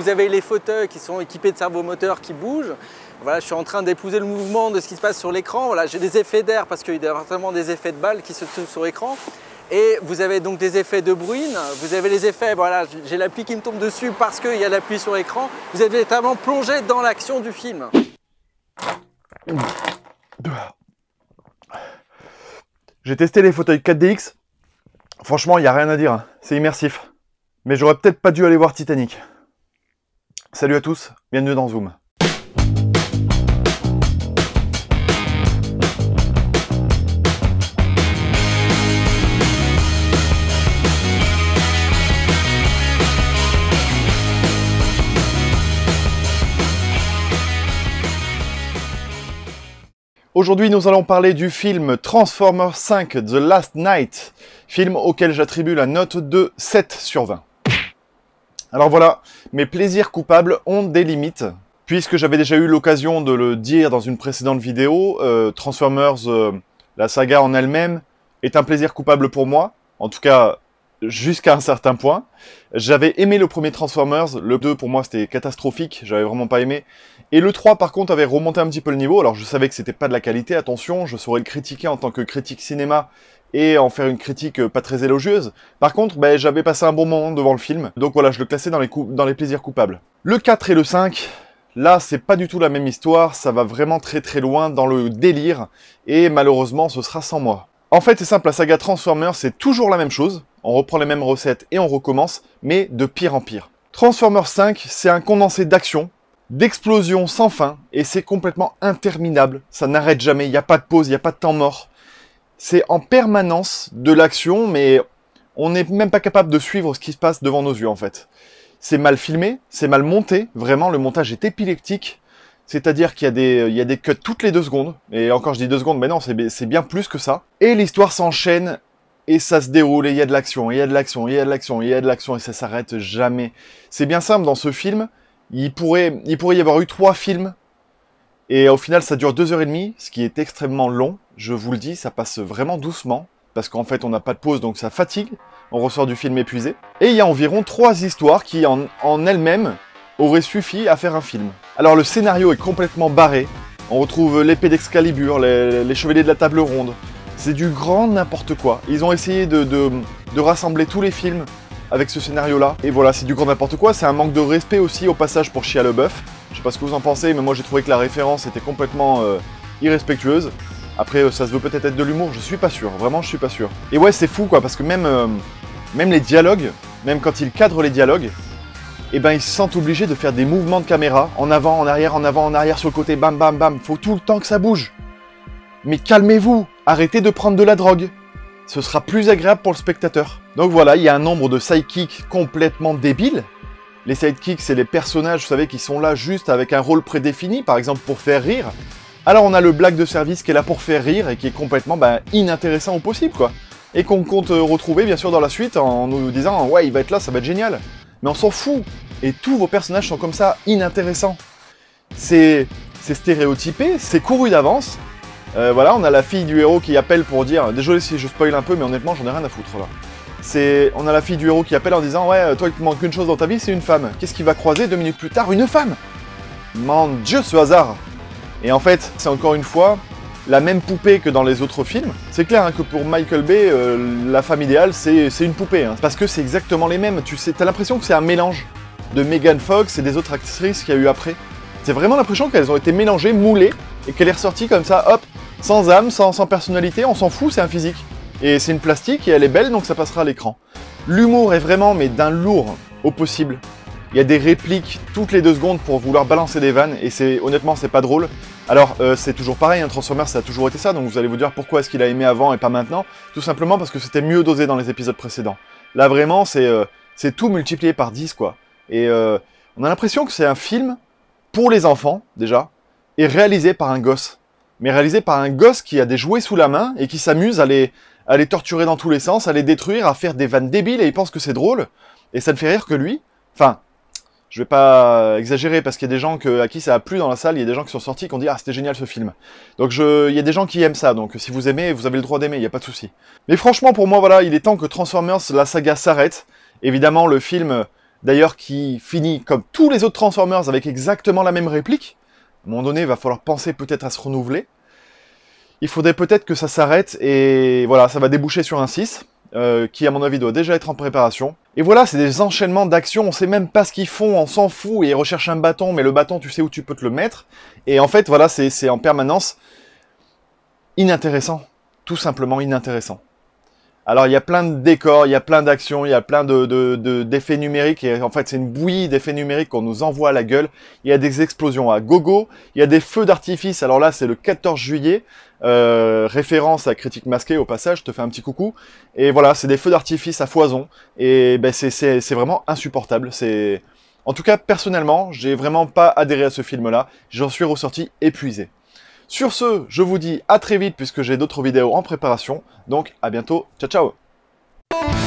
vous avez les fauteuils qui sont équipés de servomoteurs qui bougent. Voilà, je suis en train d'épouser le mouvement de ce qui se passe sur l'écran. Voilà, j'ai des effets d'air parce qu'il y a certainement des effets de balles qui se trouvent sur l'écran. Et vous avez donc des effets de bruit, vous avez les effets, voilà, j'ai la pluie qui me tombe dessus parce qu'il y a la pluie sur l'écran. Vous êtes véritablement plongé dans l'action du film. J'ai testé les fauteuils 4DX. Franchement, il n'y a rien à dire. C'est immersif. Mais j'aurais peut-être pas dû aller voir Titanic. Salut à tous, bienvenue dans Zoom. Aujourd'hui, nous allons parler du film Transformers 5 The Last Night, film auquel j'attribue la note de 7 sur 20. Alors voilà, mes plaisirs coupables ont des limites, puisque j'avais déjà eu l'occasion de le dire dans une précédente vidéo, Transformers, la saga en elle-même, est un plaisir coupable pour moi, en tout cas jusqu'à un certain point. J'avais aimé le premier Transformers, le 2 pour moi c'était catastrophique, j'avais vraiment pas aimé. Et le 3 par contre avait remonté un petit peu le niveau, alors je savais que c'était pas de la qualité, attention, je saurais le critiquer en tant que critique cinéma et en faire une critique pas très élogieuse. Par contre, j'avais passé un bon moment devant le film, donc voilà, je le classais dans les plaisirs coupables. Le 4 et le 5, là c'est pas du tout la même histoire, ça va vraiment très très loin dans le délire, et malheureusement ce sera sans moi. En fait c'est simple, la saga Transformers c'est toujours la même chose, on reprend les mêmes recettes et on recommence, mais de pire en pire. Transformers 5, c'est un condensé d'action, d'explosions sans fin, et c'est complètement interminable, ça n'arrête jamais, il n'y a pas de pause, il n'y a pas de temps mort. C'est en permanence de l'action, mais on n'est même pas capable de suivre ce qui se passe devant nos yeux en fait. C'est mal filmé, c'est mal monté, vraiment le montage est épileptique, c'est-à-dire qu'il y a des cuts toutes les 2 secondes, et encore je dis 2 secondes, mais non, c'est bien plus que ça. Et l'histoire s'enchaîne, et ça se déroule, et il y a de l'action, et il y a de l'action, et il y a de l'action, et il y a de l'action, et ça s'arrête jamais. C'est bien simple, dans ce film, il pourrait y avoir eu 3 films, et au final ça dure 2h30, ce qui est extrêmement long, je vous le dis, ça passe vraiment doucement, parce qu'en fait on n'a pas de pause, donc ça fatigue, on ressort du film épuisé. Et il y a environ 3 histoires qui en elles-mêmes auraient suffi à faire un film. Alors le scénario est complètement barré, on retrouve l'épée d'Excalibur, les chevaliers de la table ronde, c'est du grand n'importe quoi. Ils ont essayé de rassembler tous les films avec ce scénario-là. Et voilà, c'est du grand n'importe quoi. C'est un manque de respect aussi au passage pour Shia LaBeouf. Je sais pas ce que vous en pensez, mais moi j'ai trouvé que la référence était complètement irrespectueuse. Après, ça se veut peut-être être de l'humour, je suis pas sûr. Vraiment, je suis pas sûr. Et ouais, c'est fou quoi, parce que même les dialogues, même quand ils cadrent les dialogues, eh ben ils se sentent obligés de faire des mouvements de caméra, en avant, en arrière, en avant, en arrière, sur le côté, bam, bam, bam. Faut tout le temps que ça bouge. Mais calmez-vous, arrêtez de prendre de la drogue. Ce sera plus agréable pour le spectateur. Donc voilà, il y a un nombre de sidekicks complètement débiles. Les sidekicks, c'est les personnages, vous savez, qui sont là juste avec un rôle prédéfini, par exemple pour faire rire. Alors on a le blague de service qui est là pour faire rire et qui est complètement inintéressant au possible, quoi. Et qu'on compte retrouver, bien sûr, dans la suite en nous disant « Ouais, il va être là, ça va être génial ». Mais on s'en fout. Et tous vos personnages sont comme ça, inintéressants. C'est stéréotypé, c'est couru d'avance. Voilà, on a la fille du héros qui appelle pour dire... Désolé si je spoil un peu, mais honnêtement, j'en ai rien à foutre, là. On a la fille du héros qui appelle en disant « Ouais, toi, il te manque une chose dans ta vie, c'est une femme. » Qu'est-ce qu'il va croiser 2 minutes plus tard? Une femme! Mon Dieu, ce hasard! Et en fait, c'est encore une fois la même poupée que dans les autres films. C'est clair hein, que pour Michael Bay, la femme idéale, c'est une poupée. Hein, parce que c'est exactement les mêmes. Tu sais, t'as l'impression que c'est un mélange de Megan Fox et des autres actrices qu'il y a eu après. C'est vraiment l'impression qu'elles ont été mélangées, moulées, et qu'elle est ressortie comme ça, hop, sans âme, sans personnalité, on s'en fout, c'est un physique. Et c'est une plastique et elle est belle, donc ça passera à l'écran. L'humour est vraiment, mais d'un lourd au possible. Il y a des répliques toutes les 2 secondes pour vouloir balancer des vannes, et honnêtement, c'est pas drôle. Alors, c'est toujours pareil, un Transformers, ça a toujours été ça, donc vous allez vous dire pourquoi est-ce qu'il a aimé avant et pas maintenant. Tout simplement parce que c'était mieux dosé dans les épisodes précédents. Là, vraiment, c'est tout multiplié par 10, quoi. Et on a l'impression que c'est un film pour les enfants, déjà, et réalisé par un gosse. Mais réalisé par un gosse qui a des jouets sous la main et qui s'amuse à les torturer dans tous les sens, à les détruire, à faire des vannes débiles, et il pense que c'est drôle. Et ça ne fait rire que lui. Enfin, je vais pas exagérer parce qu'il y a des gens à qui ça a plu dans la salle, il y a des gens qui sont sortis qui ont dit « Ah, c'était génial ce film ». Donc il y a des gens qui aiment ça, donc si vous aimez, vous avez le droit d'aimer, il n'y a pas de souci. Mais franchement, pour moi, voilà, il est temps que Transformers, la saga s'arrête. Évidemment, le film d'ailleurs qui finit comme tous les autres Transformers avec exactement la même réplique. À un moment donné, il va falloir penser peut-être à se renouveler. Il faudrait peut-être que ça s'arrête et voilà, ça va déboucher sur un 6, qui à mon avis doit déjà être en préparation. Et voilà, c'est des enchaînements d'actions, on sait même pas ce qu'ils font, on s'en fout, et ils recherchent un bâton, mais le bâton tu sais où tu peux te le mettre. Et en fait, voilà, c'est en permanence inintéressant, tout simplement inintéressant. Alors il y a plein de décors, il y a plein d'actions, il y a plein d'effets numériques, et en fait c'est une bouillie d'effets numériques qu'on nous envoie à la gueule. Il y a des explosions à gogo, il y a des feux d'artifice, alors là c'est le 14 juillet, référence à Critique Masquée au passage, je te fais un petit coucou. Et voilà, c'est des feux d'artifice à foison, et ben, c'est vraiment insupportable. En tout cas, personnellement, j'ai vraiment pas adhéré à ce film-là, j'en suis ressorti épuisé. Sur ce, je vous dis à très vite puisque j'ai d'autres vidéos en préparation. Donc à bientôt, ciao ciao.